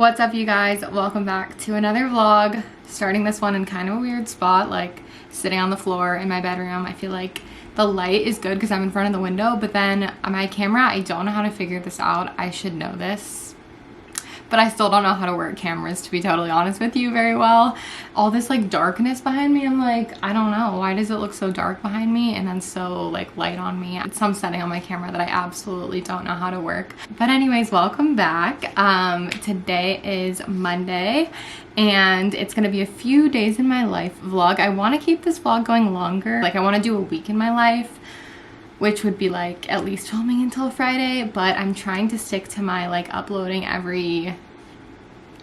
What's up, you guys? Welcome back to another vlog. Starting this one in kind of a weird spot, like sitting on the floor in my bedroom. I feel like the light is good because I'm in front of the window, but then my camera, I don't know how to figure this out. I should know this, but I still don't know how to work cameras, to be totally honest with you, very well. All this like darkness behind me, I'm like, I don't know, why does it look so dark behind me and then so like light on me? It's some setting on my camera that I absolutely don't know how to work. But anyways, welcome back. Today is Monday and it's gonna be a few days in my life vlog. I want to keep this vlog going longer. Like I want to do a week in my life, which would be like at least filming until Friday, but I'm trying to stick to my like uploading every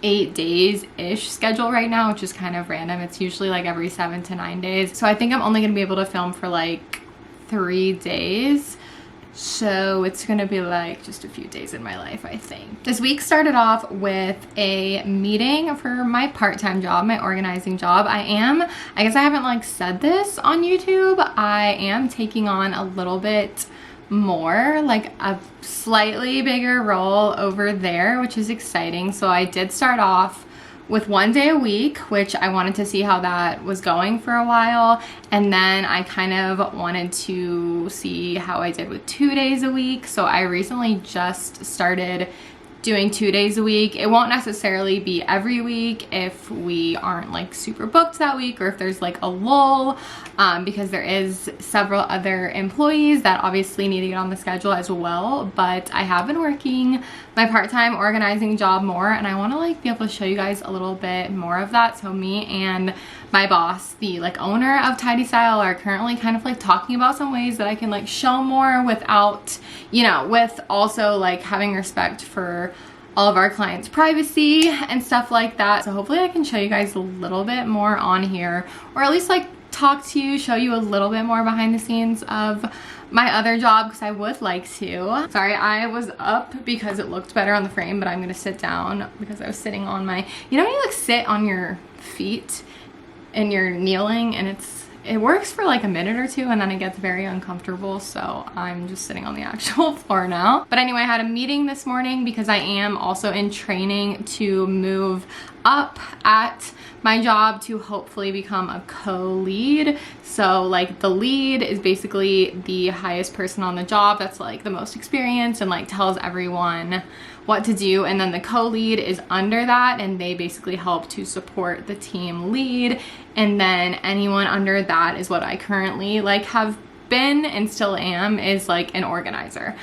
8 days-ish schedule right now, which is kind of random. It's usually like every 7 to 9 days. So I think I'm only gonna be able to film for like 3 days. So it's gonna be like just a few days in my life, I think. This week started off with a meeting for my part-time job, my organizing job. I guess I haven't like said this on YouTube, I am taking on a little bit more, like a slightly bigger role over there, which is exciting. So I did start off with 1 day a week, which I wanted to see how that was going for a while. And then I kind of wanted to see how I did with 2 days a week. So I recently just started doing 2 days a week. It won't necessarily be every week if we aren't like super booked that week or if there's like a lull, because there is several other employees that obviously need to get on the schedule as well. But I have been working my part-time organizing job more and I want to like be able to show you guys a little bit more of that. So me and my boss, the like owner of Tidy Style, are currently kind of like talking about some ways that I can like show more without, you know, with also like having respect for all of our clients' privacy and stuff like that. So hopefully I can show you guys a little bit more on here, or at least like talk to you, show you a little bit more behind the scenes of my other job, because I would like to. Sorry, I was up because it looked better on the frame, but I'm gonna sit down because I was sitting on my, you know when you like sit on your feet and you're kneeling and it works for like a minute or two and then it gets very uncomfortable, so I'm just sitting on the actual floor now. But anyway, I had a meeting this morning because I am also in training to move up at my job to hopefully become a co-lead. So like the lead is basically the highest person on the job that's like the most experienced and like tells everyone what to do, and then the co-lead is under that and they basically help to support the team lead, and then anyone under that is what I currently like have been and still am, is like an organizer,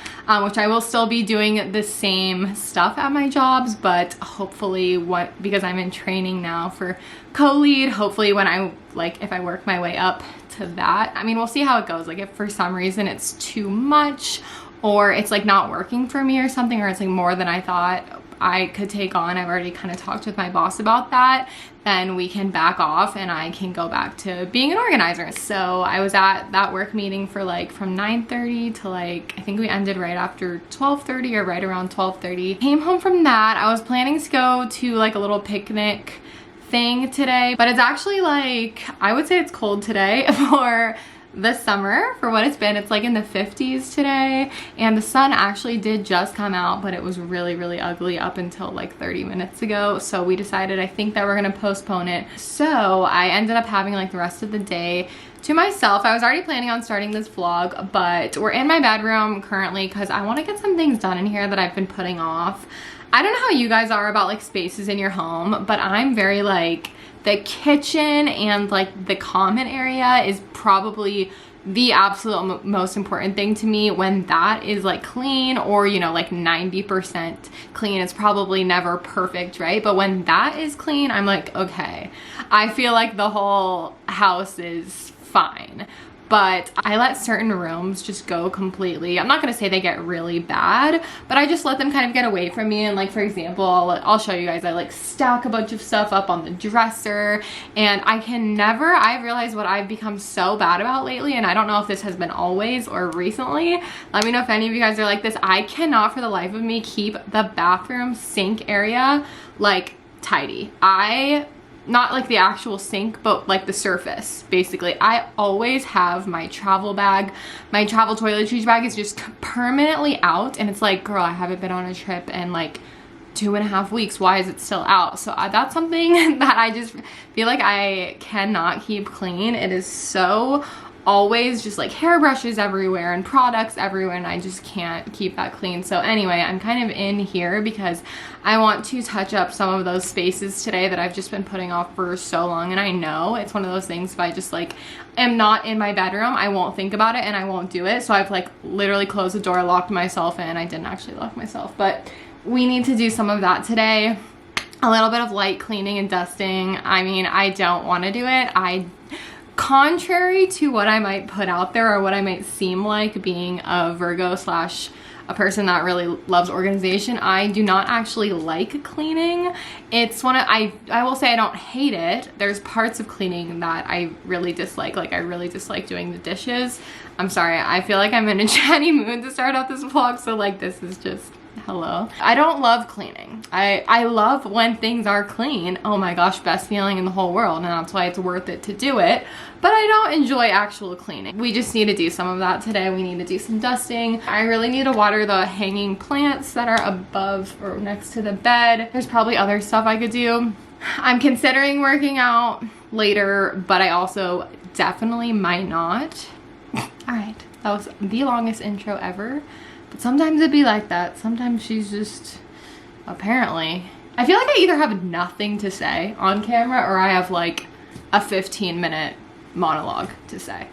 which I will still be doing the same stuff at my jobs, but hopefully because I'm in training now for co-lead, hopefully when I like if I work my way up to that, I mean we'll see how it goes. Like if for some reason it's too much or it's like not working for me or something, or it's like more than I thought I could take on, I've already kind of talked with my boss about that, then we can back off and I can go back to being an organizer. So I was at that work meeting for like from 9:30 to like, I think we ended right after 12:30 or right around 12:30. Came home from that. I was planning to go to like a little picnic thing today, but it's actually like, I would say it's cold today for the summer for what it's been. It's like in the 50s today and the sun actually did just come out, but it was really ugly up until like 30 minutes ago. So we decided, I think, that we're gonna postpone it. So I ended up having like the rest of the day to myself. I was already planning on starting this vlog, but we're in my bedroom currently because I want to get some things done in here that I've been putting off. I don't know how you guys are about like spaces in your home, but I'm very like, the kitchen and like the common area is probably the absolute most important thing to me. When that is like clean, or you know like 90% clean, it's probably never perfect, right? But when that is clean, I'm like, okay, I feel like the whole house is fine. But I let certain rooms just go completely. I'm not gonna say they get really bad, but I just let them kind of get away from me. And like, for example, I'll show you guys, I like stack a bunch of stuff up on the dresser, and I've realized what I've become so bad about lately, and I don't know if this has been always or recently. Let me know if any of you guys are like this. I cannot for the life of me keep the bathroom sink area like tidy. Not like the actual sink, but like the surface, basically. I always have my travel bag. My travel toiletries bag is just permanently out, and it's like, girl, I haven't been on a trip in like 2.5 weeks. Why is it still out? So that's something that I just feel like I cannot keep clean. It is so always just like hairbrushes everywhere and products everywhere, and I just can't keep that clean. So anyway, I'm kind of in here because I want to touch up some of those spaces today that I've just been putting off for so long. And I know it's one of those things, if I just like am not in my bedroom, I won't think about it and I won't do it. So I've like literally closed the door, locked myself in. I didn't actually lock myself, but we need to do some of that today. A little bit of light cleaning and dusting. I mean, I don't want to do it. Contrary to what I might put out there or what I might seem like being a Virgo slash a person that really loves organization, I do not actually like cleaning. It's I will say I don't hate it. There's parts of cleaning that I really dislike. Like I really dislike doing the dishes. I'm sorry, I feel like I'm in a chatty mood to start out this vlog, so like this is just hello. I don't love cleaning. I love when things are clean. Oh my gosh, best feeling in the whole world, and that's why it's worth it to do it. But I don't enjoy actual cleaning. We just need to do some of that today. We need to do some dusting. I really need to water the hanging plants that are above or next to the bed. There's probably other stuff I could do. I'm considering working out later, but I also definitely might not. All right, that was the longest intro ever. Sometimes it'd be like that. Sometimes she's just, apparently. I feel like I either have nothing to say on camera or I have like a 15-minute monologue to say.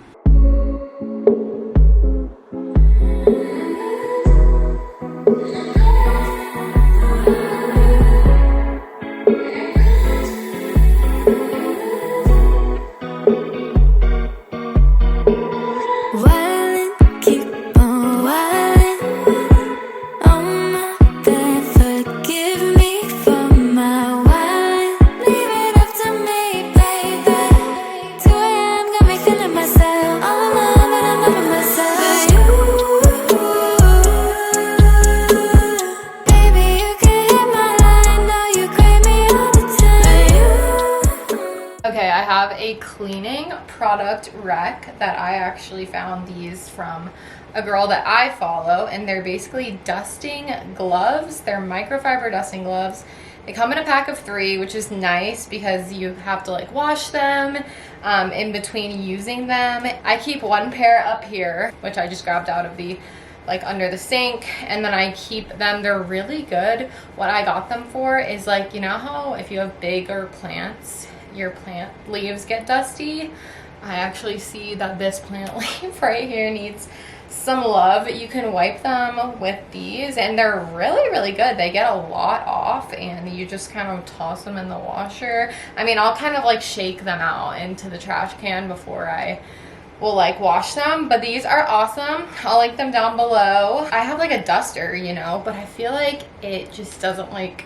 Okay, I have a cleaning product rec that I actually found these from a girl that I follow, and they're basically dusting gloves. They're microfiber dusting gloves. They come in a pack of 3, which is nice because you have to like wash them in between using them. I keep one pair up here, which I just grabbed out of the like under the sink, and then I keep them. They're really good. What I got them for is like, you know how if you have bigger plants, your plant leaves get dusty? I actually see that this plant leaf right here needs some love. You can wipe them with these and they're really, really good. They get a lot off and you just kind of toss them in the washer. I mean, I'll kind of like shake them out into the trash can before I will like wash them, but these are awesome. I'll link them down below. I have like a duster, you know, but I feel like it just doesn't like,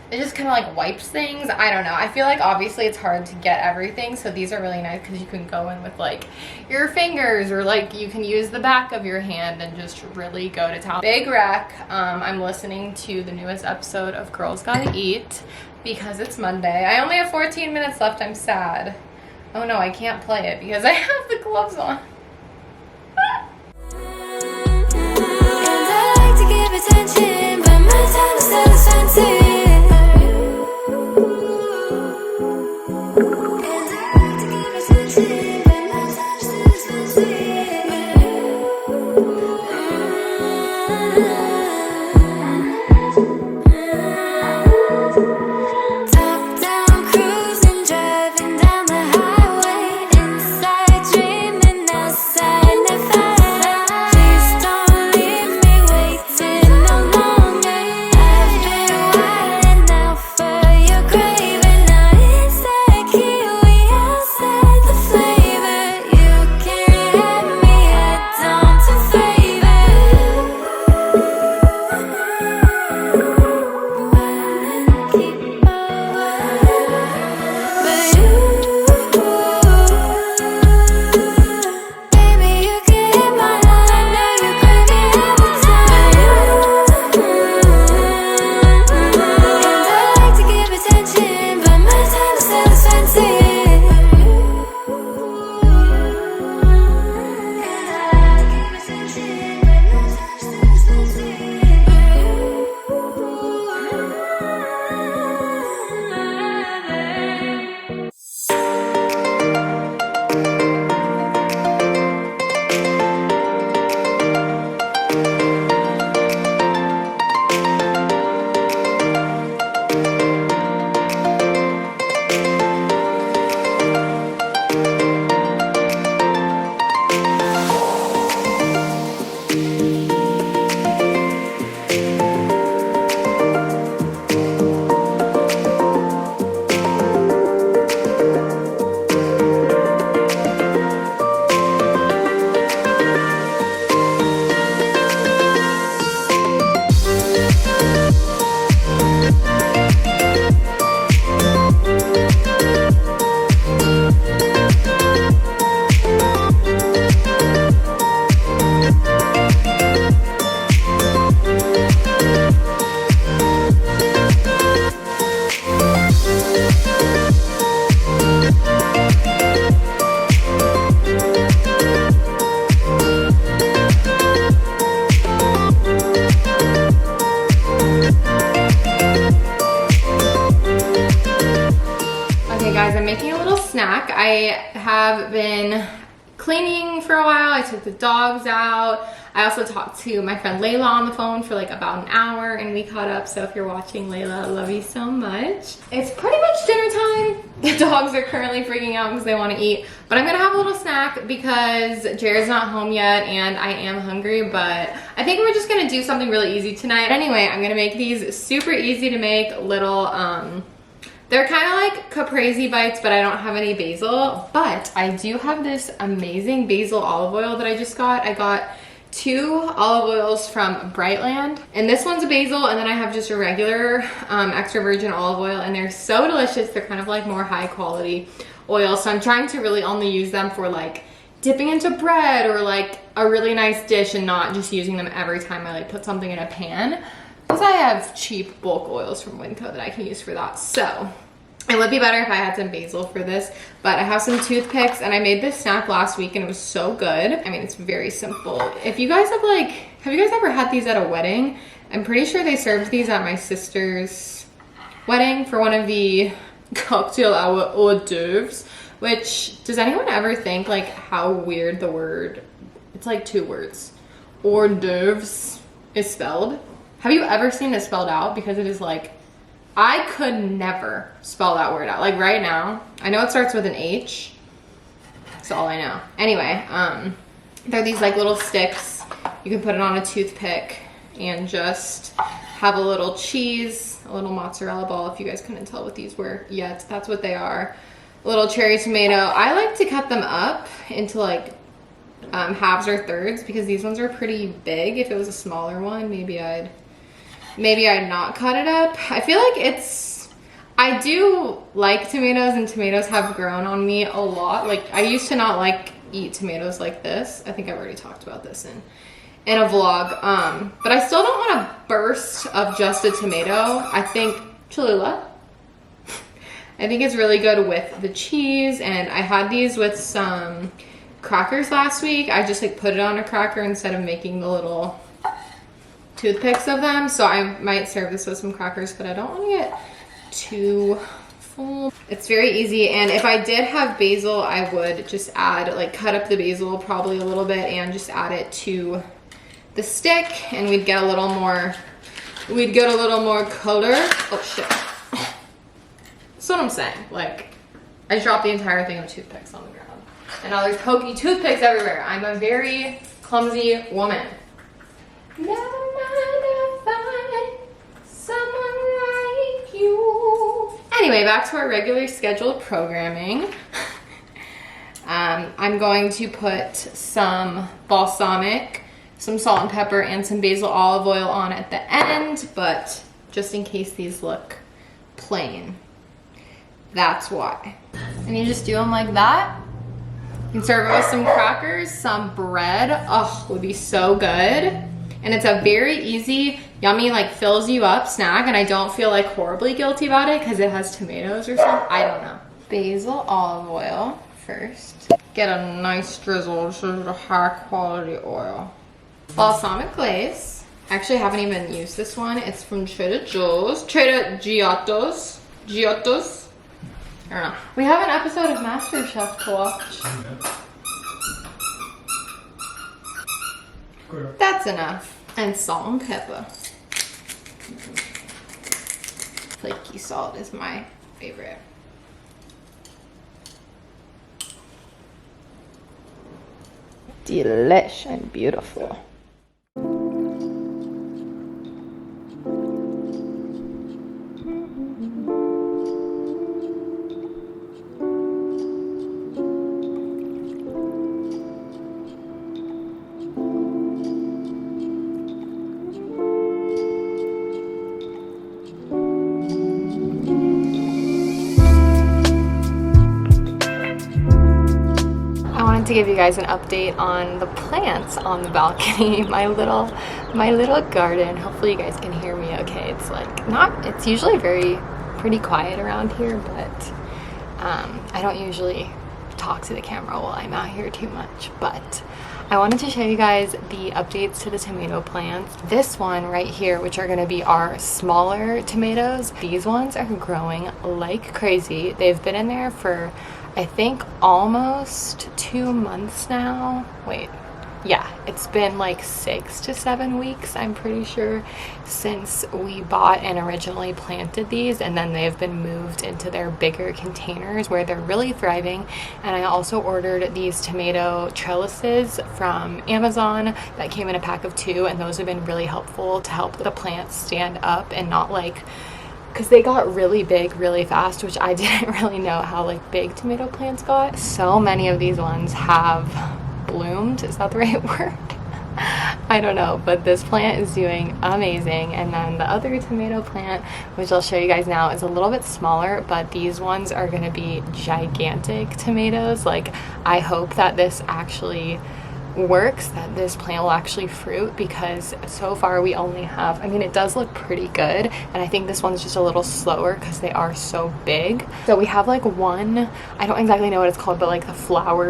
it just kind of like wipes things. I don't know. I feel like obviously it's hard to get everything, so these are really nice because you can go in with like your fingers, or like you can use the back of your hand and just really go to town. Big rec. I'm listening to the newest episode of Girls Gotta Eat because it's Monday. I only have 14 minutes left. I'm sad. Oh no, I can't play it because I have the gloves on. And I like to give attention, but my time is still expensive. Why making a little snack. I have been cleaning for a while. I took the dogs out. I also talked to my friend Layla on the phone for like about an hour and we caught up. So if you're watching, Layla, I love you so much. It's pretty much dinner time. The dogs are currently freaking out because they want to eat, but I'm gonna have a little snack because Jared's not home yet and I am hungry, but I think we're just gonna do something really easy tonight. Anyway, I'm gonna make these super easy to make little, they're kind of like caprese bites, but I don't have any basil, but I do have this amazing basil olive oil that I just got. I got 2 olive oils from Brightland, and this one's a basil, and then I have just a regular extra virgin olive oil, and they're so delicious. They're kind of like more high quality oil, so I'm trying to really only use them for like dipping into bread or like a really nice dish and not just using them every time I like put something in a pan, because I have cheap bulk oils from Winco that I can use for that. So it would be better if I had some basil for this, but I have some toothpicks and I made this snack last week and it was so good. I mean, it's very simple. If you guys have you guys ever had these at a wedding? I'm pretty sure they served these at my sister's wedding for one of the cocktail hour hors d'oeuvres, which, does anyone ever think like how weird the word, it's like 2 words, hors d'oeuvres is spelled? Have you ever seen it spelled out? Because it is like, I could never spell that word out. Like right now, I know it starts with an H. That's all I know. Anyway, they're these like little sticks. You can put it on a toothpick and just have a little cheese, a little mozzarella ball. If you guys couldn't tell what these were yet, that's what they are. A little cherry tomato. I like to cut them up into like halves or thirds because these ones are pretty big. If it was a smaller one, maybe I'd not cut it up. I feel like I do like tomatoes, and tomatoes have grown on me a lot. Like I used to not eat tomatoes like this. I think I've already talked about this in a vlog. But I still don't want a burst of just a tomato. I think Cholula. I think it's really good with the cheese, and I had these with some crackers last week. I just like put it on a cracker instead of making the little toothpicks of them, so I might serve this with some crackers, but I don't want to get too full. It's very easy, and if I did have basil, I would just add, like cut up the basil probably a little bit and just add it to the stick, and we'd get a little more color. Oh shit. That's what I'm saying. Like, I just dropped the entire thing of toothpicks on the ground. And now there's pokey toothpicks everywhere. I'm a very clumsy woman. Never mind, I'll find someone like you. Anyway, back to our regular scheduled programming. I'm going to put some balsamic, some salt and pepper, and some basil olive oil on at the end, but just in case these look plain, that's why. And you just do them like that. You can serve it with some crackers, some bread. Oh, would be so good. And it's a very easy, yummy, like fills you up snack, and I don't feel like horribly guilty about it because it has tomatoes or something. I don't know. Basil olive oil first. Get a nice drizzle. This is a high quality oil. Balsamic glaze. I actually haven't even used this one. It's from Trader Giotto's. I don't know. We have an episode of MasterChef to watch. That's enough. And salt and pepper. Flaky salt is my favorite. Delish and beautiful. To give you guys an update on the plants on the balcony, my little garden. Hopefully you guys can hear me okay. It's like it's usually pretty quiet around here, but I don't usually talk to the camera while I'm out here too much, but I wanted to show you guys the updates to the tomato plants. This one right here, which are going to be our smaller tomatoes, these ones are growing like crazy. They've been in there for, I think, almost 2 months now. Wait, yeah, it's been like 6 to 7 weeks, I'm pretty sure, since we bought and originally planted these, and then they've been moved into their bigger containers where they're really thriving. And I also ordered these tomato trellises from Amazon that came in a pack of 2, and those have been really helpful to help the plants stand up and not like, because they got really big really fast, which I didn't really know how like big tomato plants got. So many of these ones have bloomed, is that the right word? I don't know, but this plant is doing amazing. And then the other tomato plant, which I'll show you guys now, is a little bit smaller, but these ones are going to be gigantic tomatoes. Like, I hope that this actually works, that this plant will actually fruit, because so far we only have, I mean, it does look pretty good, and I think this one's just a little slower because they are so big. So we have like one, I don't exactly know what it's called, but like the flower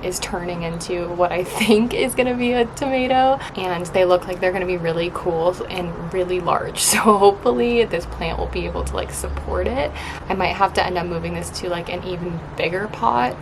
is turning into what I think is going to be a tomato, and they look like they're going to be really cool and really large. So hopefully this plant will be able to like support it. I might have to end up moving this to like an even bigger pot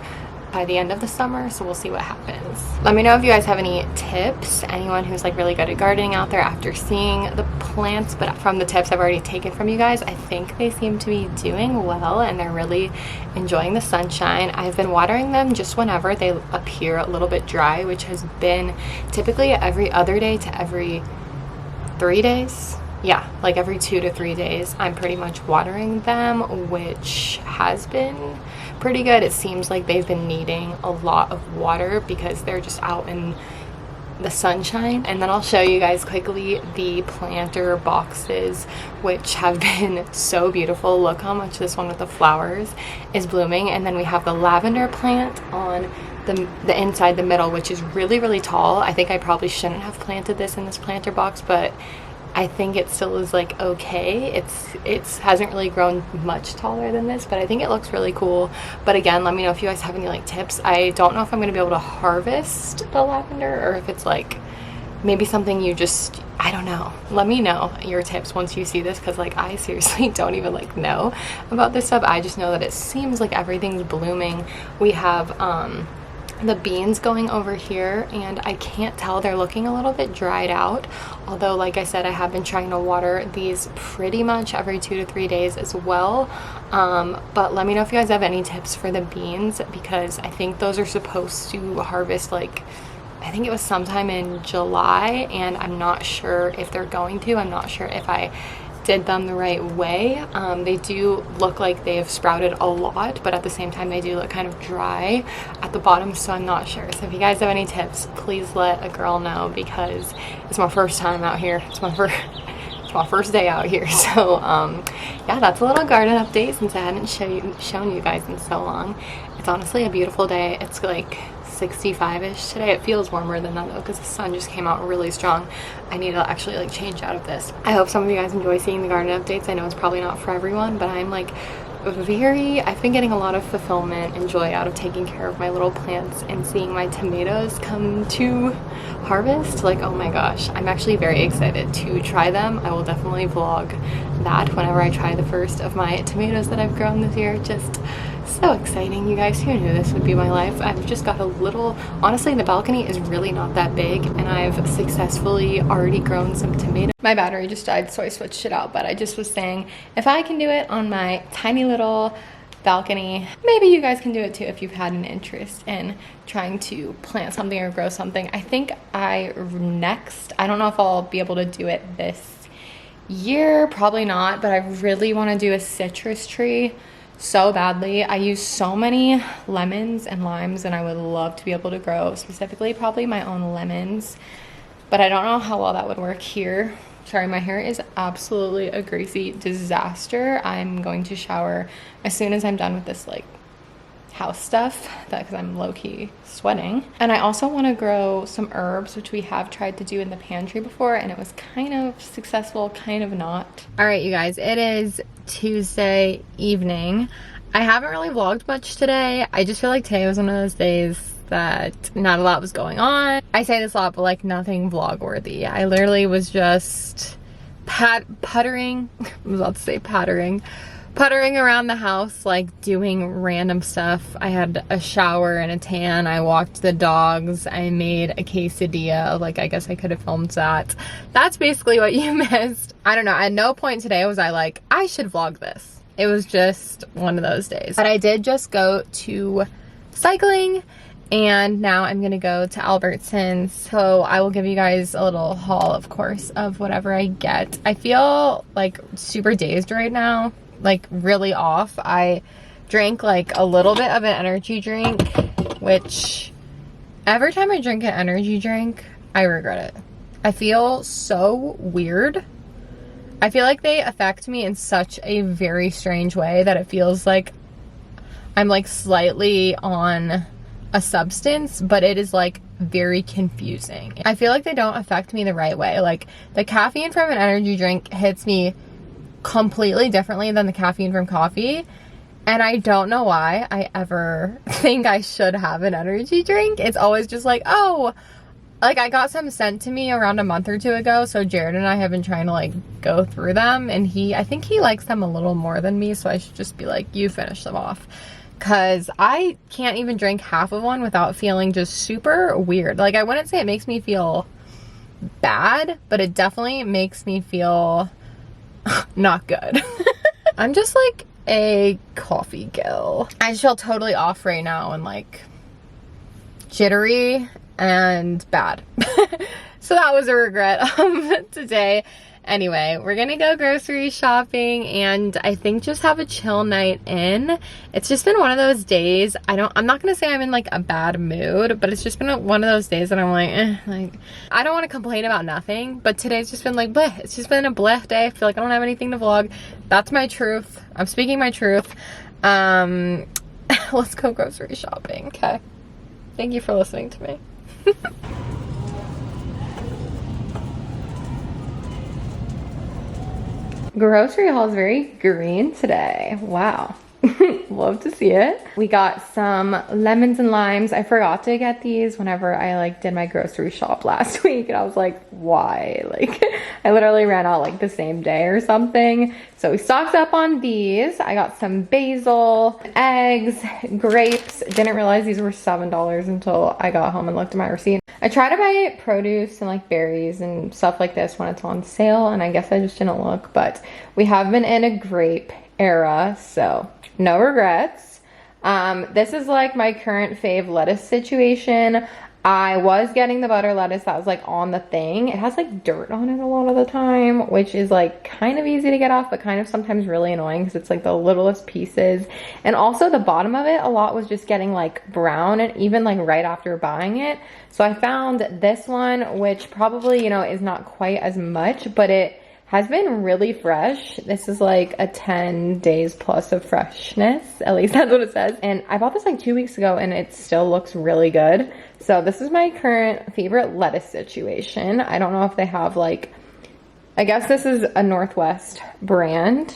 by the end of the summer, so we'll see what happens. Let me know if you guys have any tips, anyone who's like really good at gardening out there after seeing the plants. But from the tips I've already taken from you guys, I think they seem to be doing well and they're really enjoying the sunshine. I've been watering them just whenever they appear a little bit dry, which has been typically every other day to every 3 days. Yeah, like every 2 to 3 days I'm pretty much watering them, which has been pretty good. It seems like they've been needing a lot of water because they're just out in the sunshine. And then I'll show you guys quickly the planter boxes, which have been so beautiful. Look how much this one with the flowers is blooming. And then we have the lavender plant on the inside, the middle, which is really, really tall. I think I probably shouldn't have planted this in this planter box, but I think it still is like okay. It hasn't really grown much taller than this, but I think it looks really cool. But again, let me know if you guys have any like tips. I don't know if I'm going to be able to harvest the lavender, or if it's like maybe something you just, I don't know. Let me know your tips once you see this, because like I seriously don't even like know about this stuff. I just know that it seems like everything's blooming. We have the beans going over here, and I can't tell, they're looking a little bit dried out, although like I said, I have been trying to water these pretty much every 2 to 3 days as well. But let me know if you guys have any tips for the beans, because I think those are supposed to harvest like, I think it was sometime in July, and I'm not sure if they're going to. I'm not sure if I did them the right way. They do look like they have sprouted a lot, but at the same time they do look kind of dry at the bottom, so I'm not sure. So if you guys have any tips, please let a girl know, because it's my first time out here. It's my first day out here. So yeah, that's a little garden update since I hadn't shown you guys in so long. It's honestly a beautiful day. It's like 65-ish today. It feels warmer than that though, because the sun just came out really strong. I need to actually like change out of this. I hope some of you guys enjoy seeing the garden updates. I know it's probably not for everyone, but I'm like I've been getting a lot of fulfillment and joy out of taking care of my little plants and seeing my tomatoes come to harvest. Like, oh my gosh, I'm actually very excited to try them. I will definitely vlog that whenever I try the first of my tomatoes that I've grown this year. Just so exciting, you guys. Who knew this would be my life? I've just got a little, honestly, the balcony is really not that big, and I've successfully already grown some tomatoes. My battery just died, so I switched it out, but I just was saying, if I can do it on my tiny little balcony, maybe you guys can do it too if you've had an interest in trying to plant something or grow something. I think I don't know if I'll be able to do it this year, probably not, but I really want to do a citrus tree so badly. I use so many lemons and limes, and I would love to be able to grow specifically probably my own lemons, but I don't know how well that would work here. Sorry, my hair is absolutely a greasy disaster. I'm going to shower as soon as I'm done with this like house stuff, because I'm low-key sweating. And I also want to grow some herbs, which we have tried to do in the pantry before, and it was kind of successful, kind of not. All right, you guys, it is Tuesday evening. I haven't really vlogged much today. I just feel like today was one of those days that not a lot was going on. I say this a lot, but like nothing vlog worthy. I literally was just puttering. I was about to say puttering around the house, like doing random stuff. I had a shower and a tan. I walked the dogs. I made a quesadilla. Like, I guess I could have filmed that. That's basically what you missed. I don't know. At no point today was I like, I should vlog this. It was just one of those days. But I did just go to cycling, and now I'm gonna go to Albertsons. So I will give you guys a little haul, of course, of whatever I get. I feel like super dazed right now, like really off. I drank like a little bit of an energy drink, which every time I drink an energy drink, I regret it. I feel so weird. I feel like they affect me in such a very strange way that it feels like I'm like slightly on a substance, but it is like very confusing. I feel like they don't affect me the right way. Like the caffeine from an energy drink hits me completely differently than the caffeine from coffee, and I don't know why I ever think I should have an energy drink. It's always just like, oh, like I got some sent to me around a month or two ago, so Jared and I have been trying to like go through them, and I think he likes them a little more than me, so I should just be like, you finish them off, because I can't even drink half of one without feeling just super weird. Like, I wouldn't say it makes me feel bad, but it definitely makes me feel not good. I'm just like a coffee girl. I just feel totally off right now and like jittery and bad. So that was a regret today. Anyway, we're gonna go grocery shopping and I think just have a chill night in. It's just been one of those days. I'm not gonna say I'm in like a bad mood, but it's just been one of those days that I'm like, like, I don't want to complain about nothing, but today's just been like, bleh. It's just been a bleh day. I feel like I don't have anything to vlog. That's my truth. I'm speaking my truth. Let's go grocery shopping. Okay. Thank you for listening to me. Grocery haul is very green today. Wow. Love to see it. We got some lemons and limes. I forgot to get these whenever I like did my grocery shop last week, and I was like, why? Like, I literally ran out like the same day or something. So we stocked up on these. I got some basil, eggs, grapes. Didn't realize these were $7 until I got home and looked at my receipt. I try to buy produce and like berries and stuff like this when it's on sale, and I guess I just didn't look, but we have been in a grape era, so no regrets. This is like my current fave lettuce situation. I was getting the butter lettuce that was like on the thing. It has like dirt on it a lot of the time, which is like kind of easy to get off, but kind of sometimes really annoying because it's like the littlest pieces. And also the bottom of it, a lot was just getting like brown, and even like right after buying it. So I found this one, which probably, you know, is not quite as much, but it has been really fresh. This is like a 10 days plus of freshness. At least that's what it says. And I bought this like 2 weeks ago and it still looks really good. So this is my current favorite lettuce situation. I don't know if they have like, I guess this is a Northwest brand,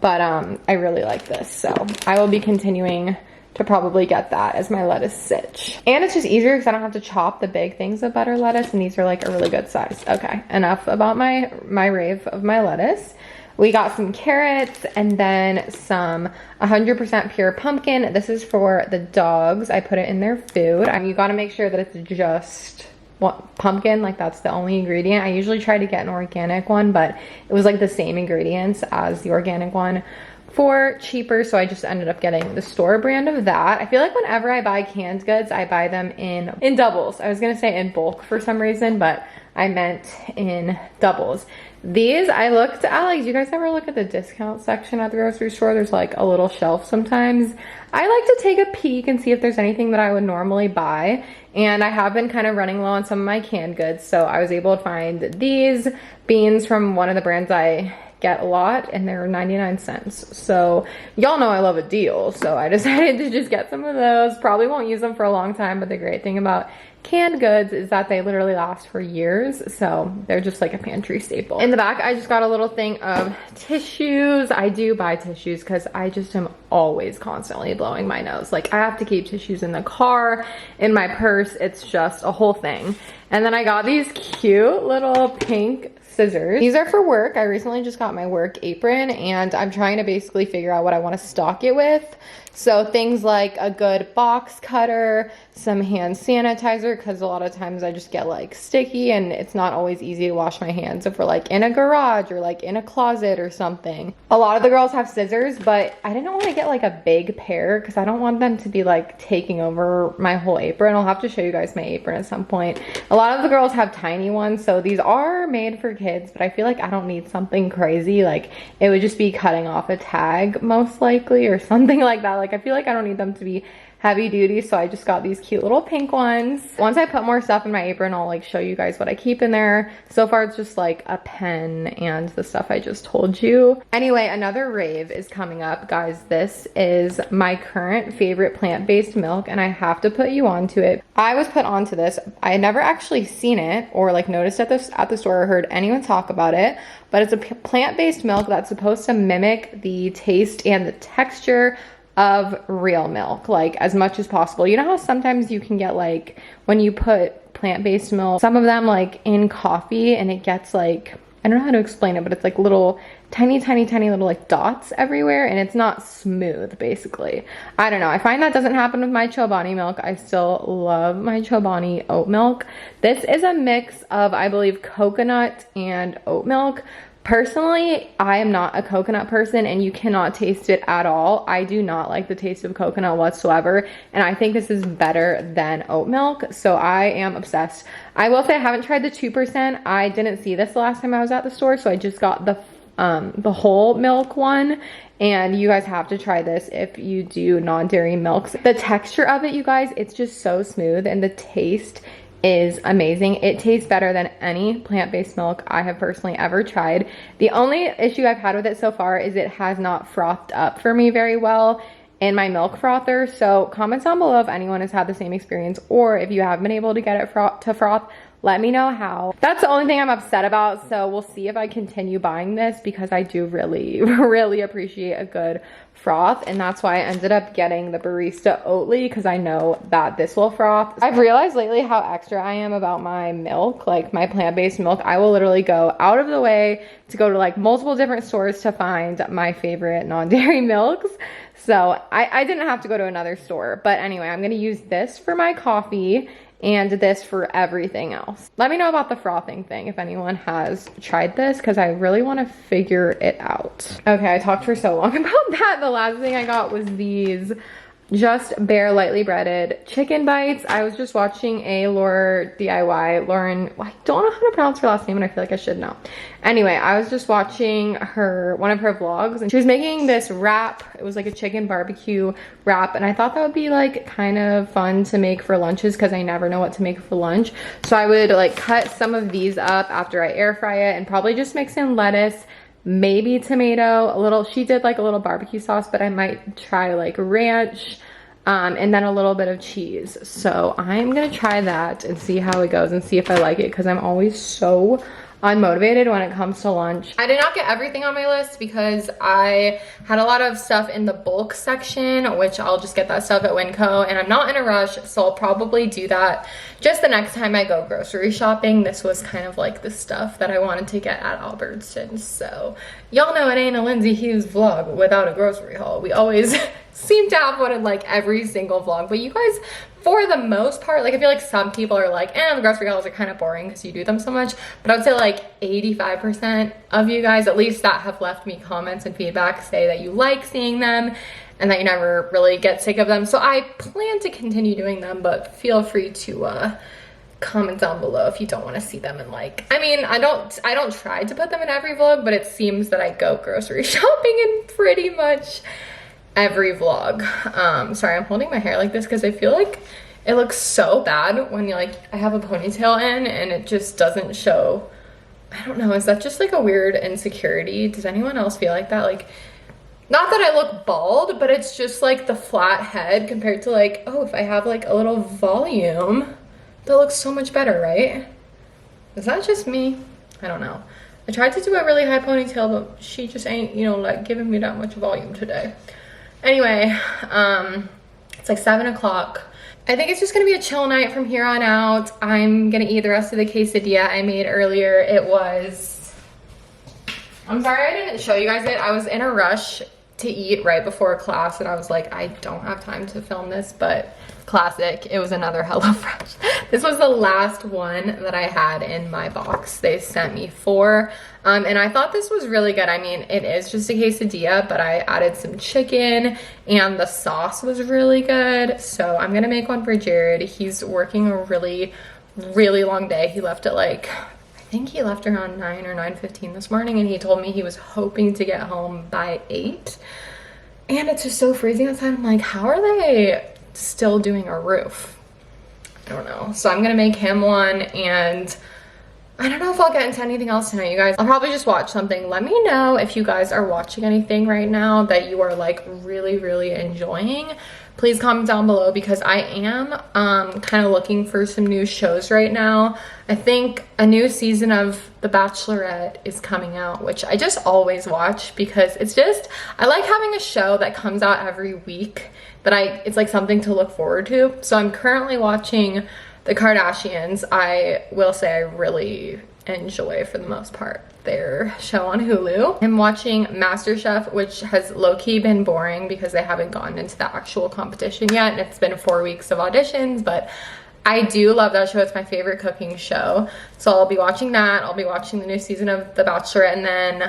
but I really like this. So I will be continuing to probably get that as my lettuce sitch. And it's just easier because I don't have to chop the big things of butter lettuce, and these are like a really good size. Okay, enough about my rave of my lettuce. We got some carrots and then some 100% pure pumpkin. This is for the dogs. I put it in their food. You gotta make sure that it's just pumpkin, like that's the only ingredient. I usually try to get an organic one, but it was like the same ingredients as the organic one for cheaper, so I just ended up getting the store brand of that. I feel like whenever I buy canned goods, I buy them in doubles. I was gonna say in bulk for some reason, but I meant in doubles. These, I looked at, like, do you guys ever look at the discount section at the grocery store? There's like a little shelf sometimes. I like to take a peek and see if there's anything that I would normally buy, and I have been kind of running low on some of my canned goods, so I was able to find these beans from one of the brands I get a lot and they're 99 cents. So y'all know I love a deal. So I decided to just get some of those. Probably won't use them for a long time, but the great thing about canned goods is that they literally last for years, so they're just like a pantry staple. In the back, I just got a little thing of tissues. I do buy tissues because I just am always constantly blowing my nose. Like, I have to keep tissues in the car, in my purse. It's just a whole thing. And then I got these cute little pink scissors. These are for work. I recently just got my work apron and I'm trying to basically figure out what I want to stock it with. So things like a good box cutter, some hand sanitizer, because a lot of times I just get like sticky and it's not always easy to wash my hands if we're like in a garage or like in a closet or something. A lot of the girls have scissors, but I didn't want to get like a big pair because I don't want them to be like taking over my whole apron. I'll have to show you guys my apron at some point. A lot of the girls have tiny ones, so these are made for kids, but I feel like I don't need something crazy. Like, it would just be cutting off a tag most likely or something like that. Like, I feel like I don't need them to be heavy duty, so I just got these cute little pink ones. Once I put more stuff in my apron, I'll like show you guys what I keep in there. So far it's just like a pen and the stuff I just told you. Anyway, another rave is coming up, guys. This is my current favorite plant-based milk and I have to put you onto it. I was put onto this. I had never actually seen it or like noticed at the store or heard anyone talk about it, but it's a plant-based milk that's supposed to mimic the taste and the texture of real milk, like as much as possible. You know how sometimes you can get like, when you put plant-based milk, some of them like in coffee and it gets like, I don't know how to explain it, but it's like little tiny little like dots everywhere and it's not smooth basically. I don't know. I find that doesn't happen with my Chobani milk. I still love my Chobani oat milk. This is a mix of, I believe, coconut and oat milk. Personally, I am not a coconut person and you cannot taste it at all. I do not like the taste of coconut whatsoever and I think this is better than oat milk, so I am obsessed. I will say I haven't tried the 2%. I didn't see this the last time I was at the store, so I just got the whole milk one, and you guys have to try this if you do non-dairy milks. The texture of it, you guys, it's just so smooth and the taste is amazing. It tastes better than any plant-based milk I have personally ever tried. The only issue I've had with it so far is it has not frothed up for me very well in my milk frother. So comment down below if anyone has had the same experience or if you have been able to get it to froth. Let me know how. That's the only thing I'm upset about, so we'll see if I continue buying this because I do really appreciate a good froth, and that's why I ended up getting the barista Oatly because I know that this will froth. I've realized lately how extra I am about my milk, like my plant-based milk. I will literally go out of the way to go to like multiple different stores to find my favorite non-dairy milks. So I didn't have to go to another store, but anyway, I'm gonna use this for my coffee and this for everything else. Let me know about the frothing thing if anyone has tried this because I really want to figure it out. Okay, I talked for so long about that. The last thing I got was these just bare lightly breaded chicken bites. I was just watching a Lauren, I don't know how to pronounce her last name and I feel like I should know. Anyway, I was just watching one of her vlogs and she was making this wrap. It was like a chicken barbecue wrap and I thought that would be like kind of fun to make for lunches because I never know what to make for lunch. So I would like cut some of these up after I air fry it and probably just mix in lettuce, maybe tomato, a little, she did like a little barbecue sauce, but I might try like ranch, and then a little bit of cheese. So I'm gonna try that and see how it goes and see if I like it because I'm always so unmotivated when it comes to lunch. I did not get everything on my list because I had a lot of stuff in the bulk section, which I'll just get that stuff at Winco, and I'm not in a rush, so I'll probably do that just the next time I go grocery shopping. This was kind of like the stuff that I wanted to get at Albertsons. So y'all know it ain't a Lindsey Hughes vlog without a grocery haul. We always seem to have one in like every single vlog, but you guys, for the most part, like I feel like some people are like, the grocery hauls are kind of boring because you do them so much, but I would say like 85% of you guys, at least that have left me comments and feedback, say that you like seeing them and that you never really get sick of them. So I plan to continue doing them, but feel free to comment down below if you don't want to see them in like, I mean, I don't try to put them in every vlog, but it seems that I go grocery shopping in pretty much every vlog. Sorry, I'm holding my hair like this because I feel like it looks so bad when you like, I have a ponytail in and it just doesn't show I don't know, is that just like a weird insecurity? Does anyone else feel like that? Like, not that I look bald, but it's just like the flat head compared to like, oh, if I have like a little volume, that looks so much better, right? Is that just me? I don't know. I tried to do a really high ponytail, but she just ain't, you know, like giving me that much volume today. Anyway, it's like 7 o'clock. I think it's just gonna be a chill night from here on out. I'm gonna eat the rest of the quesadilla I made earlier. It was, I'm sorry I didn't show you guys it. I was in a rush to eat right before class and I was like, I don't have time to film this, but classic, it was another HelloFresh. This was the last one that I had in my box. They sent me 4, and I thought this was really good. I mean, it is just a quesadilla, but I added some chicken and the sauce was really good. So I'm gonna make one for Jared. He's working a really, really long day. He left at like, I think he left around 9 or 9:15 this morning, and he told me he was hoping to get home by 8. And it's just so freezing outside. I'm like, how are they still doing a roof? I don't know. So I'm gonna make him one, and I don't know if I'll get into anything else tonight, you guys. I'll probably just watch something. Let me know if you guys are watching anything right now that you are like really, really enjoying. Please comment down below, because I am kind of looking for some new shows right now. I think a new season of The Bachelorette is coming out, which I just always watch because it's just, I like having a show that comes out every week that it's like something to look forward to. So I'm currently watching The Kardashians. I will say I really enjoy, for the most part, their show on Hulu. I'm watching MasterChef, which has low-key been boring because they haven't gotten into the actual competition yet, and it's been 4 weeks of auditions, but I do love that show. It's my favorite cooking show. So I'll be watching that. I'll be watching the new season of The Bachelorette, and then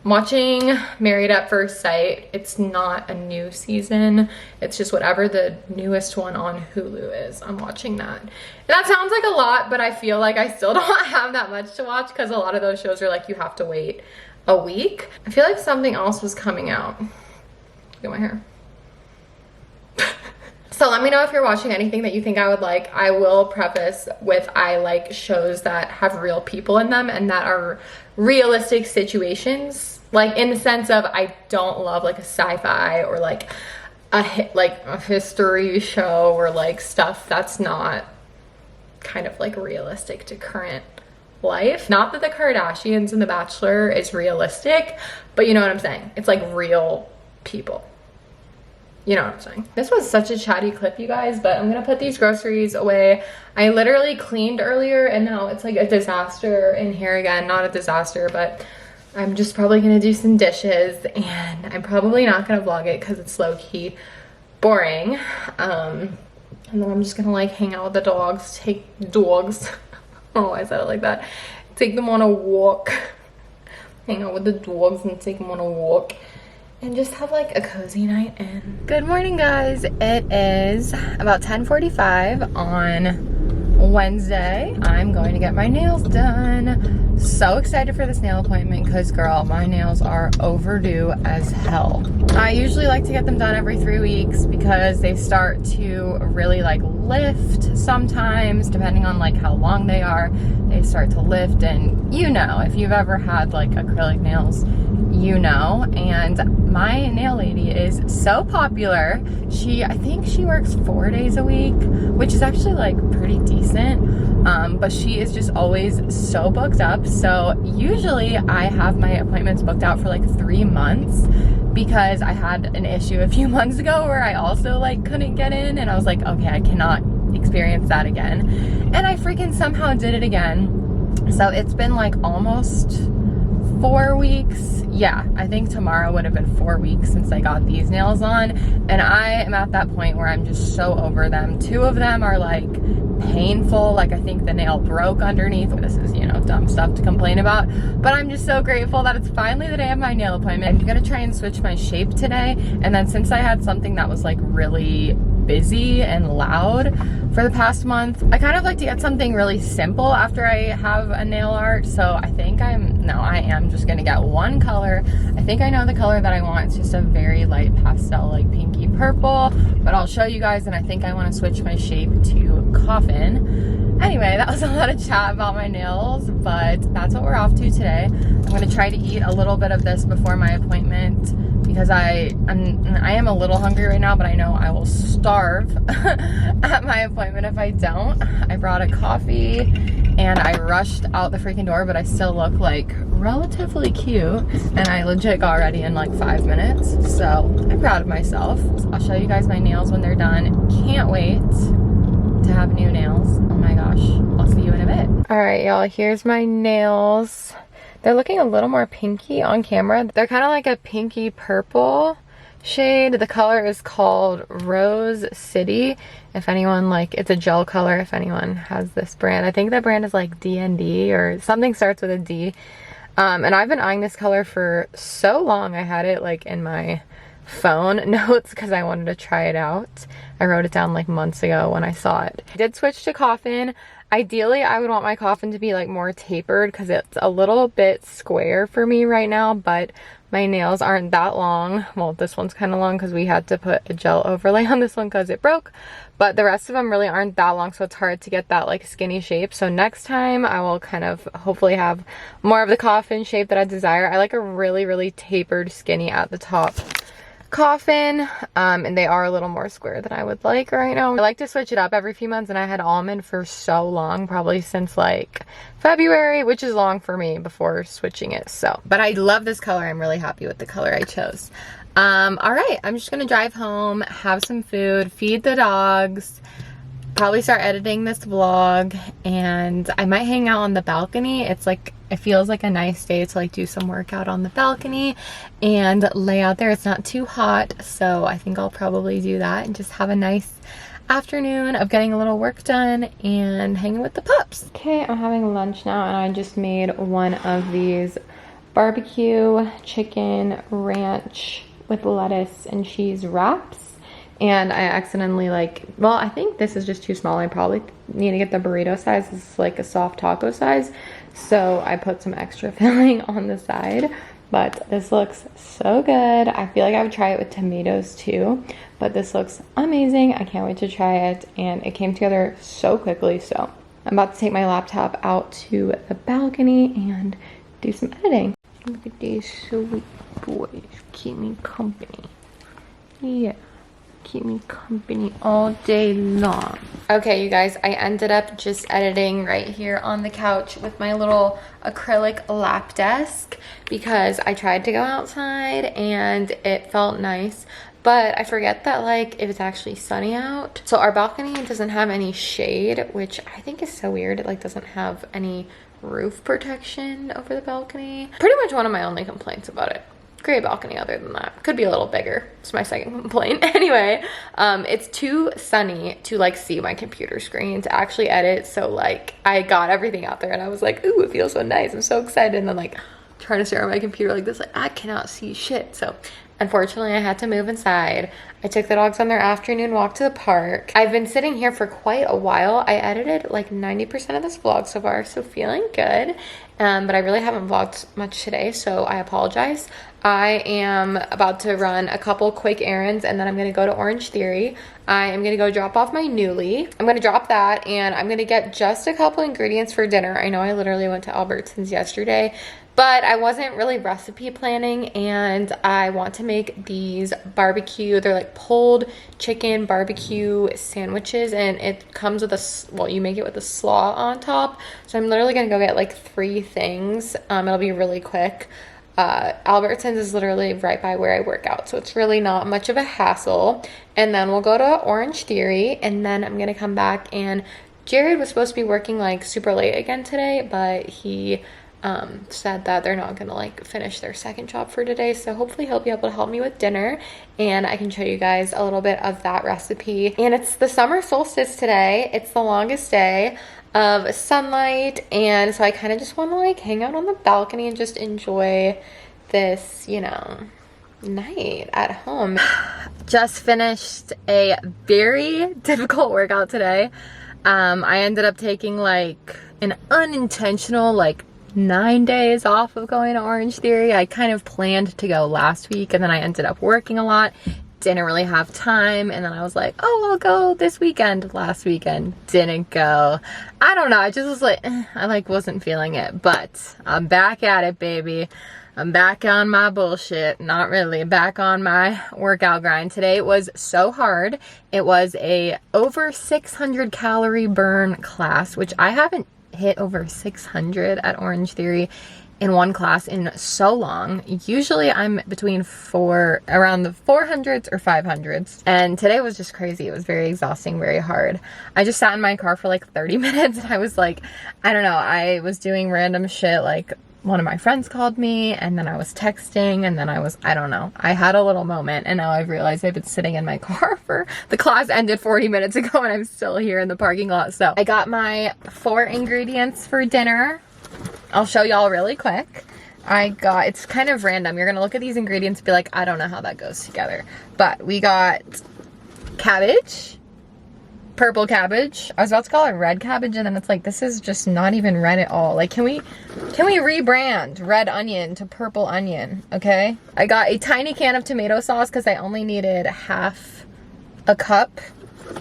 I'm watching Married at First Sight. It's not a new season. It's just whatever the newest one on Hulu is. I'm watching that. And that sounds like a lot, but I feel like I still don't have that much to watch because a lot of those shows are like you have to wait a week. I feel like something else was coming out. Look at my hair. So let me know if you're watching anything that you think I would like. I will preface with I like shows that have real people in them and that are realistic situations. Like in the sense of I don't love like a sci-fi or like a history show or like stuff that's not kind of like realistic to current life. Not that the Kardashians and The Bachelor is realistic, but you know what I'm saying. It's like real people. You know what I'm saying? This was such a chatty clip, you guys, but I'm gonna put these groceries away. I literally cleaned earlier and now it's like a disaster in here again. Not a disaster, but I'm just probably gonna do some dishes and I'm probably not gonna vlog it because it's low-key boring. And then I'm just gonna like hang out with the dogs, take dogs. Oh, I said it like that. Take them on a walk. Hang out with the dogs and take them on a walk. And just have like a cozy night in. Good morning, guys. It is about 10:45 on Wednesday. I'm going to get my nails done. So excited for this nail appointment because, girl, my nails are overdue as hell. I usually like to get them done every 3 weeks because they start to really like lift sometimes, depending on like how long they are. They start to lift, and you know, if you've ever had like acrylic nails, you know. And my nail lady is so popular. I think she works 4 days a week, which is actually like pretty decent. But she is just always so booked up. So usually I have my appointments booked out for like 3 months because I had an issue a few months ago where I also like couldn't get in, and I was like, okay, I cannot experience that again. And I freaking somehow did it again. So it's been like almost 4 weeks. Yeah, I think tomorrow would have been 4 weeks since I got these nails on, and I am at that point where I'm just so over them. 2 of them are like painful, like I think the nail broke underneath. This is, you know, dumb stuff to complain about, but I'm just so grateful that it's finally the day of my nail appointment. I'm gonna try and switch my shape today, and then since I had something that was like really busy and loud for the past month, I kind of like to get something really simple after I have a nail art. So I think I am just gonna get one color. I think I know the color that I want. It's just a very light pastel, like pinky purple, but I'll show you guys, and I think I want to switch my shape to coffin. Anyway, that was a lot of chat about my nails, but that's what we're off to today. I'm going to try to eat a little bit of this before my appointment because I am a little hungry right now, but I know I will starve at my appointment if I don't. I brought a coffee and I rushed out the freaking door, but I still look like relatively cute, and I legit got ready in like 5 minutes, so I'm proud of myself. I'll show you guys my nails when they're done. Can't wait to have new nails. Oh my gosh, I'll see you in a bit. All right, y'all, here's my nails. They're looking a little more pinky on camera. They're kind of like a pinky purple shade. The color is called Rose City. If anyone, like, it's a gel color if anyone has this brand. I think the brand is like D&D or something starts with a D. And I've been eyeing this color for so long. I had it like in my phone notes because I wanted to try it out. I wrote it down like months ago when I saw it. I did switch to coffin. Ideally, I would want my coffin to be like more tapered because it's a little bit square for me right now, but my nails aren't that long. Well, this one's kind of long because we had to put a gel overlay on this one because it broke, but the rest of them really aren't that long, so it's hard to get that like skinny shape. So next time I will kind of hopefully have more of the coffin shape that I desire. I like a really tapered skinny at the top coffin, and they are a little more square than I would like right now. I like to switch it up every few months, and I had almond for so long, probably since like February, which is long for me before switching it. So, but I love this color. I'm really happy with the color I chose. All right, I'm just gonna drive home, have some food, feed the dogs, probably start editing this vlog, and I might hang out on the balcony. It's like, it feels like a nice day to like do some workout on the balcony and lay out there. It's not too hot, so I think I'll probably do that and just have a nice afternoon of getting a little work done and hanging with the pups. Okay, I'm having lunch now, and I just made one of these barbecue chicken ranch with lettuce and cheese wraps. And I accidentally well, I think this is just too small. I probably need to get the burrito size. This is like a soft taco size. So I put some extra filling on the side, but this looks so good. I feel like I would try it with tomatoes too, but this looks amazing. I can't wait to try it, and it came together so quickly. So I'm about to take my laptop out to the balcony and do some editing. Look at these sweet boys. Keep me company. Yeah. Keep me company all day long. Okay, you guys, I ended up just editing right here on the couch with my little acrylic lap desk because I tried to go outside and it felt nice, but I forget that like if it's actually sunny out. So our balcony doesn't have any shade, which I think is so weird. It like doesn't have any roof protection over the balcony. Pretty much one of my only complaints about it. Great balcony other than that. Could be a little bigger. It's my second complaint. Anyway, it's too sunny to like see my computer screen to actually edit. So like I got everything out there and I was like, ooh, it feels so nice. I'm so excited. And then like trying to stare at my computer like this, like I cannot see shit. So unfortunately I had to move inside. I took the dogs on their afternoon walk to the park. I've been sitting here for quite a while. I edited like 90% of this vlog so far, so feeling good. But I really haven't vlogged much today, so I apologize. I am about to run a couple quick errands, and then I'm gonna go to Orange Theory. I am gonna go drop off my Newly. I'm gonna drop that, and I'm gonna get just a couple ingredients for dinner. I know I literally went to Albertsons yesterday, but I wasn't really recipe planning, and I want to make these barbecue, they're like pulled chicken barbecue sandwiches, and it comes with a, well, you make it with a slaw on top. So I'm literally gonna go get like 3 things. It'll be really quick. Albertsons is literally right by where I work out, so it's really not much of a hassle. And then we'll go to Orange Theory, and then I'm gonna come back, and Jared was supposed to be working like super late again today, but he said that they're not gonna like finish their second job for today, so hopefully he'll be able to help me with dinner and I can show you guys a little bit of that recipe. And it's the summer solstice today. It's the longest day of sunlight, and so I kind of just want to like hang out on the balcony and just enjoy this, you know, night at home. Just finished a very difficult workout today. I ended up taking like an unintentional like 9 days off of going to Orange Theory. I kind of planned to go last week, and then I ended up working a lot. didn't really have time, and then I was like, oh, I'll go this weekend. Last weekend, didn't go. I don't know, I just was like, I like wasn't feeling it, but I'm back at it, baby. I'm back on my bullshit. Not really, back on my workout grind. Today was so hard. It was a over 600 calorie burn class, which I haven't hit over 600 at Orange Theory in one class in so long. Usually I'm between around the 400s or 500s, and today was just crazy. It was very exhausting, very hard. I just sat in my car for like 30 minutes and I was like, I don't know, I was doing random shit, like one of my friends called me, and then I was texting, and then I don't know. I had a little moment, and now I've realized I've been sitting in my car the class ended 40 minutes ago, and I'm still here in the parking lot. So I got my 4 ingredients for dinner. I'll show y'all really quick. It's kind of random. You're gonna look at these ingredients and be like, I don't know how that goes together. But we got cabbage, purple cabbage. I was about to call it red cabbage, and then it's like, this is just not even red at all. Like, can we rebrand red onion to purple onion, okay? I got a tiny can of tomato sauce because I only needed half a cup,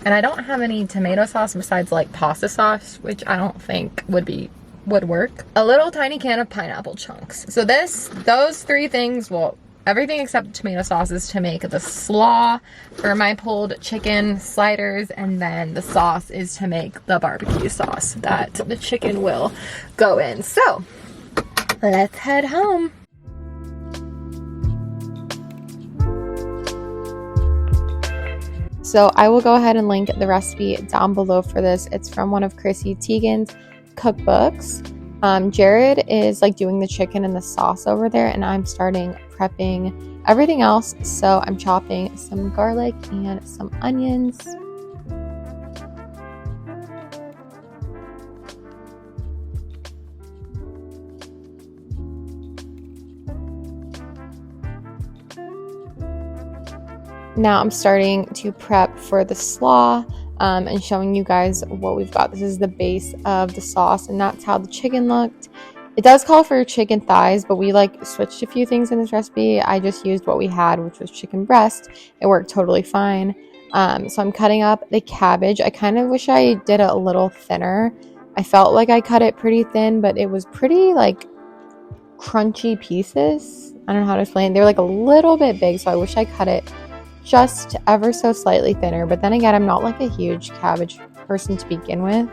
and I don't have any tomato sauce besides like pasta sauce, which I don't think would work. A little tiny can of pineapple chunks. So those 3 things, well, everything except tomato sauce is to make the slaw for my pulled chicken sliders, and then the sauce is to make the barbecue sauce that the chicken will go in. So let's head home. So I will go ahead and link the recipe down below for this. It's from one of Chrissy Teigen's cookbooks. Jared is like doing the chicken and the sauce over there, and I'm starting prepping everything else. So I'm chopping some garlic and some onions. Now I'm starting to prep for the slaw. And showing you guys what we've got. This is the base of the sauce, and that's how the chicken looked. It does call for chicken thighs, but we like switched a few things in this recipe. I just used what we had, which was chicken breast. It worked totally fine. So I'm cutting up the cabbage. I kind of wish I did it a little thinner. I felt like I cut it pretty thin, but it was pretty like crunchy pieces. I don't know how to explain. They're like a little bit big, so I wish I cut it just ever so slightly thinner. But then again, I'm not like a huge cabbage person to begin with.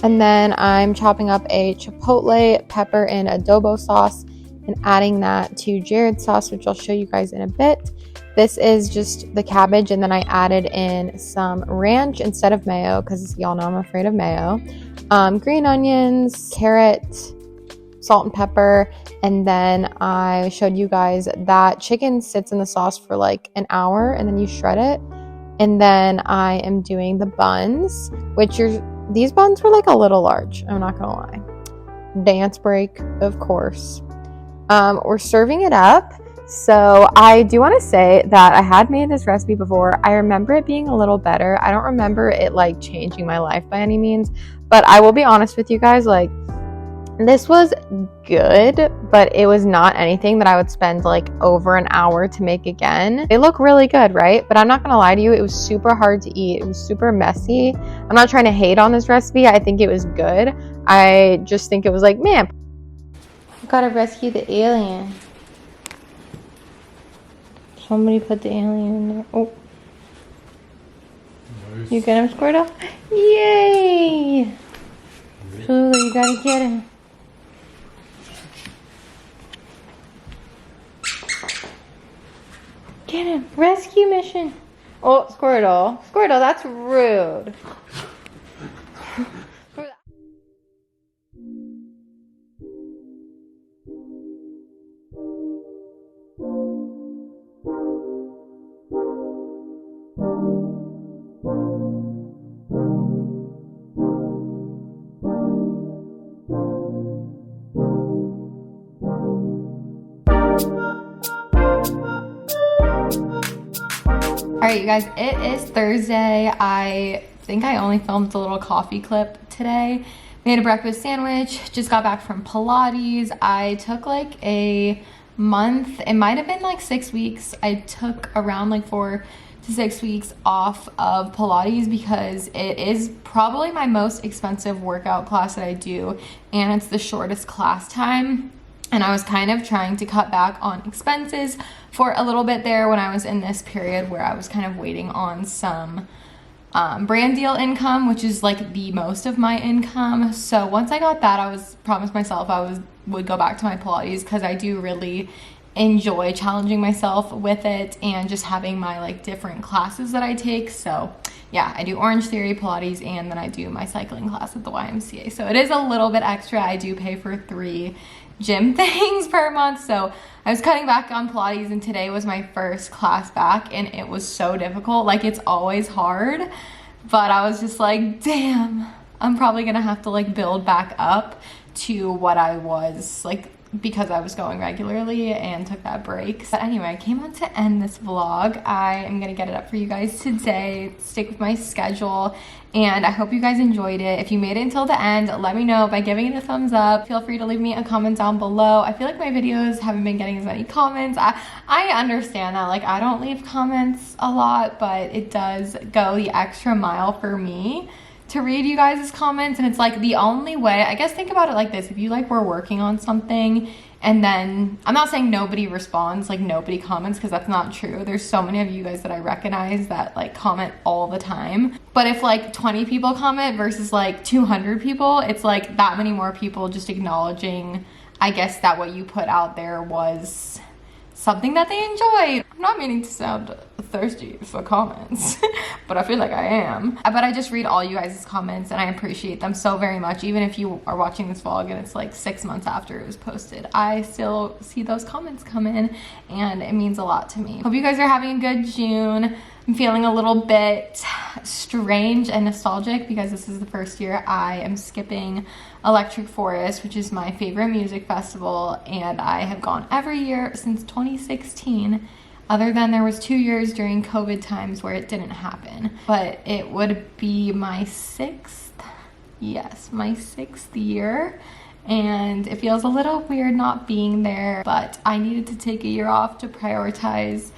And then I'm chopping up a chipotle pepper and adobo sauce and adding that to Jared's sauce, which I'll show you guys in a bit. This is just the cabbage, and then I added in some ranch instead of mayo because y'all know I'm afraid of mayo. Green onions, carrot, salt and pepper, and then I showed you guys that chicken sits in the sauce for like an hour, and then you shred it. And then I am doing the buns, these buns were like a little large, I'm not gonna lie. Dance break, of course. We're serving it up. So I do want to say that I had made this recipe before. I remember it being a little better. I don't remember it like changing my life by any means, but I will be honest with you guys, like this was good, but it was not anything that I would spend like over an hour to make again. They look really good, right? But I'm not gonna lie to you, it was super hard to eat. It was super messy. I'm not trying to hate on this recipe. I think it was good. I just think it was like, man, I gotta rescue the alien. Somebody put the alien in there. Oh. Nice. You get him, Squirtle? Yay! Lulu, you gotta get him. Get him. Rescue mission. Oh, Squirtle. Squirtle, that's rude. right, you guys, it is Thursday. I think I only filmed a little coffee clip today. Made a breakfast sandwich, just got back from Pilates. I took like a month, it might have been like 6 weeks. I took around like 4 to 6 weeks off of Pilates because it is probably my most expensive workout class that I do, and it's the shortest class time. And I was kind of trying to cut back on expenses for a little bit there when I was in this period where I was kind of waiting on some brand deal income, which is like the most of my income. So once I got that, I promised myself I would go back to my Pilates because I do really enjoy challenging myself with it and just having my like different classes that I take. So yeah, I do Orange Theory, Pilates, and then I do my cycling class at the YMCA. So it is a little bit extra. I do pay for 3 gym things per month. So I was cutting back on Pilates, and today was my first class back, and it was so difficult. Like, it's always hard, but I was just like, damn, I'm probably gonna have to like build back up to what I was like, because I was going regularly and took that break. But anyway, I came on to end this vlog. I am gonna get it up for you guys today, stick with my schedule, and I hope you guys enjoyed it. If you made it until the end, let me know by giving it a thumbs up. Feel free to leave me a comment down below. I feel like my videos haven't been getting as many comments. I understand that, like, I don't leave comments a lot, but it does go the extra mile for me to read you guys' comments. And it's like the only way, I guess, think about it like this: if you like were working on something and then, I'm not saying nobody responds, like nobody comments, because that's not true. There's so many of you guys that I recognize that like comment all the time. But if like 20 people comment versus like 200 people, it's like that many more people just acknowledging, I guess, that what you put out there was something that they enjoyed. I'm not meaning to sound thirsty for comments, but I feel like I am. But I just read all you guys' comments, and I appreciate them so very much. Even if you are watching this vlog and it's like 6 months after it was posted, I still see those comments come in, and it means a lot to me. Hope you guys are having a good June. I'm feeling a little bit strange and nostalgic because this is the first year I am skipping Electric Forest, which is my favorite music festival, and I have gone every year since 2016, other than there was 2 years during COVID times where it didn't happen. But it would be my 6th, yes, my 6th year, and it feels a little weird not being there, but I needed to take a year off to prioritize,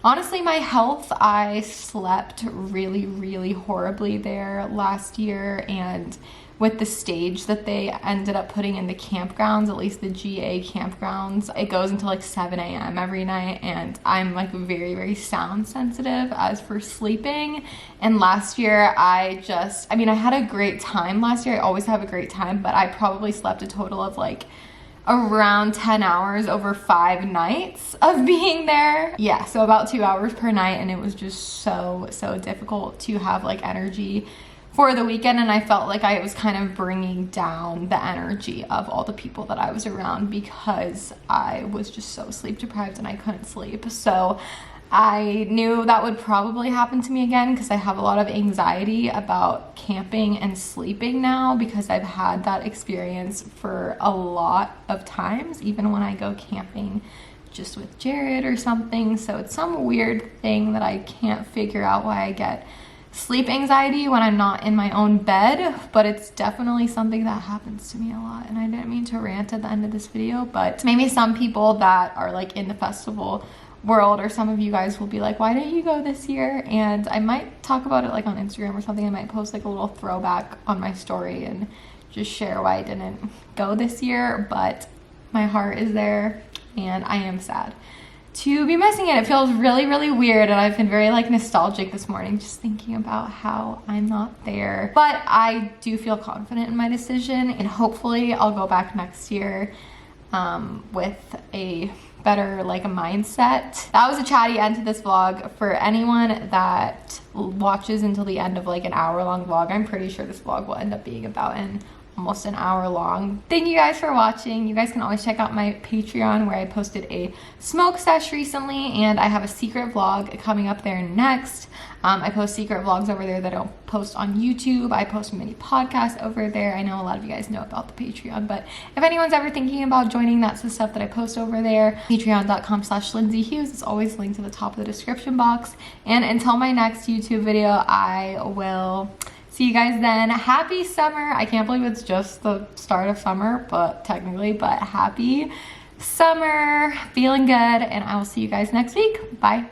honestly, my health. I slept really horribly there last year, and with the stage that they ended up putting in the campgrounds, at least the GA campgrounds, it goes until like 7 a.m. every night, and I'm like very sound sensitive as for sleeping. And last year I had a great time last year. I always have a great time, but I probably slept a total of like around 10 hours over 5 nights of being there. Yeah, so about 2 hours per night, and it was just so difficult to have like energy for the weekend, and I felt like I was kind of bringing down the energy of all the people that I was around because I was just so sleep deprived and I couldn't sleep. So I knew that would probably happen to me again because I have a lot of anxiety about camping and sleeping now, because I've had that experience for a lot of times, even when I go camping just with Jared or something. So it's some weird thing that I can't figure out why I get sleep anxiety when I'm not in my own bed, but it's definitely something that happens to me a lot. And I didn't mean to rant at the end of this video, but maybe some people that are like in the festival world, or some of you guys, will be like, why didn't you go this year? And I might talk about it like on Instagram or something. I might post like a little throwback on my story and just share why I didn't go this year. But my heart is there, and I am sad to be missing it. It feels really weird, and I've been very like nostalgic this morning just thinking about how I'm not there. But I do feel confident in my decision, and hopefully I'll go back next year with a better like a mindset. That was a chatty end to this vlog. For anyone that watches until the end of like an hour-long vlog, I'm pretty sure this vlog will end up being about an almost an hour long. Thank you guys for watching. You guys can always check out my Patreon where I posted a smoke sesh recently, and I have a secret vlog coming up there next. I post secret vlogs over there that I don't post on YouTube. I post mini podcasts over there. I know a lot of you guys know about the Patreon, but if anyone's ever thinking about joining, that's the stuff that I post over there. Patreon.com/Lindsey Hughes. It's always linked to the top of the description box. And until my next YouTube video, I will see you guys then. Happy summer. I can't believe it's just the start of summer, but happy summer. Feeling good, and I will see you guys next week. Bye.